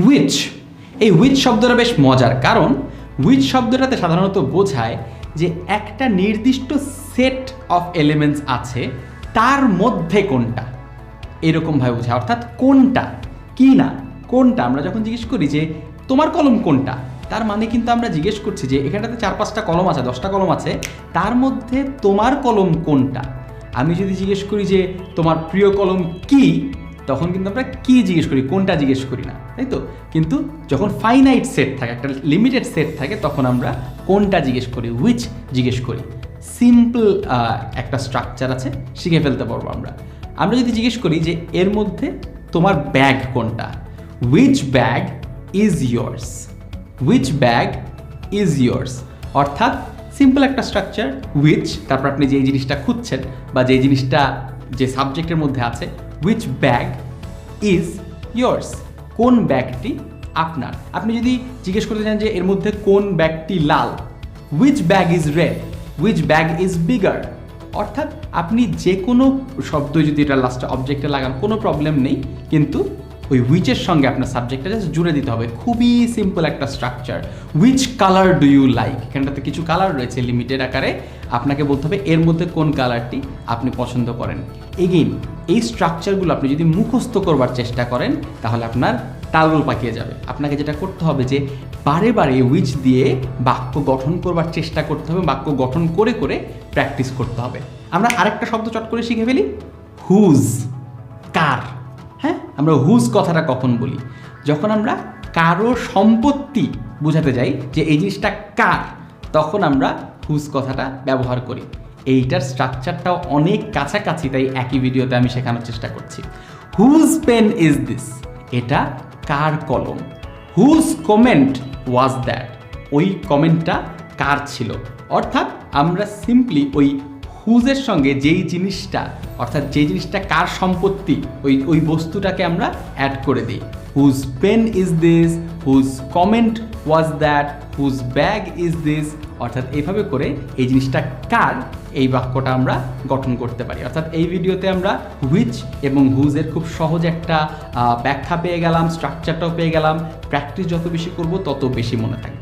Which, এই which শব্দটা বেশ মজার, কারণ হুইচ শব্দটাতে সাধারণত বোঝায় যে একটা নির্দিষ্ট সেট অফ এলিমেন্টস আছে, তার মধ্যে কোনটা, এরকমভাবে বোঝায়। অর্থাৎ কোনটা, কি না, কোনটা। আমরা যখন জিজ্ঞেস করি যে তোমার কলম কোনটা, তার মানে কিন্তু আমরা জিজ্ঞেস করছি যে এখানটাতে 4-5টা কলম আছে, 10টা কলম আছে, তার মধ্যে তোমার কলম কোনটা। আমি যদি জিজ্ঞেস করি যে তোমার প্রিয় কলম কি, তখন কিন্তু আমরা কি জিজ্ঞেস করি, কোনটা জিজ্ঞেস করি না, তাই তো। কিন্তু যখন ফাইনাইট সেট থাকে, একটা লিমিটেড সেট থাকে, তখন আমরা কোনটা জিজ্ঞেস করি, হুইচ জিজ্ঞেস করি। সিম্পল একটা স্ট্রাকচার আছে, শিখে ফেলতে পারবো আমরা। আমরা যদি জিজ্ঞেস করি যে এর মধ্যে তোমার ব্যাগ কোনটা, which bag is years, which bag is years. অর্থাৎ সিম্পল একটা স্ট্রাকচার, হুইচ, তারপর আপনি যেই জিনিসটা খুঁজছেন বা যেই জিনিসটা যে সাবজেক্টের মধ্যে আছে, হুইচ ব্যাগ ইজ ইয়ার্স, কোন ব্যাগটি আপনার। আপনি যদি জিজ্ঞেস করতে চান যে এর মধ্যে কোন ব্যাগটি লাল, which bag is red, which bag is bigger. অর্থাৎ আপনি যে কোনো শব্দ যদি এটা লাস্টে অবজেক্টে লাগান, কোনো প্রবলেম নেই, কিন্তু ওই হুইচের সঙ্গে আপনার সাবজেক্টটা জাস্ট জুড়ে দিতে হবে। খুবই সিম্পল একটা structure. Which colour do you like, এখানটাতে কিছু কালার রয়েছে লিমিটেড আকারে, আপনাকে বলতে হবে এর মধ্যে কোন কালারটি আপনি পছন্দ করেন। এগেইন এই স্ট্রাকচারগুলো আপনি যদি মুখস্থ করবার চেষ্টা করেন, তাহলে আপনার তালগোল পাকিয়ে যাবে। আপনাকে যেটা করতে হবে যে বারে বারে হুইচ দিয়ে বাক্য গঠন করবার চেষ্টা করতে হবে, বাক্য গঠন করে করে প্র্যাকটিস করতে হবে। আমরা আরেকটা শব্দ চট করে শিখে ফেলি, হুজ, কার। হ্যাঁ, আমরা হুজ কথাটা কখন বলি, যখন আমরা কারো সম্পত্তি বোঝাতে যাই যে এই জিনিসটা কার, তখন আমরা হুজ কথাটা ব্যবহার করি। এইটার স্ট্রাকচারটাও অনেক কাছাকাছি, তাই একই ভিডিওতে আমি শেখানোর চেষ্টা করছি। হুজ পেন ইজ দিস, এটা কার কলম। হুজ কমেন্ট ওয়াজ দ্যাট, ওই কমেন্টটা কার ছিল। অর্থাৎ আমরা সিম্পলি ওই হুজের সঙ্গে যেই জিনিসটা, অর্থাৎ যে জিনিসটা কার সম্পত্তি, ওই বস্তুটাকে আমরা অ্যাড করে দিই। Whose pen is this, whose comment was that, whose bag is this. অর্থাৎ এইভাবে করে এই জিনিসটা কার, এই বাক্যটা আমরা গঠন করতে পারি। অর্থাৎ এই ভিডিওতে আমরা হুইচ এবং হুজের খুব সহজ একটা ব্যাখ্যা পেয়ে গেলাম, স্ট্রাকচারটাও পেয়ে গেলাম। প্র্যাকটিস যত বেশি করব তত বেশি মনে থাকবে।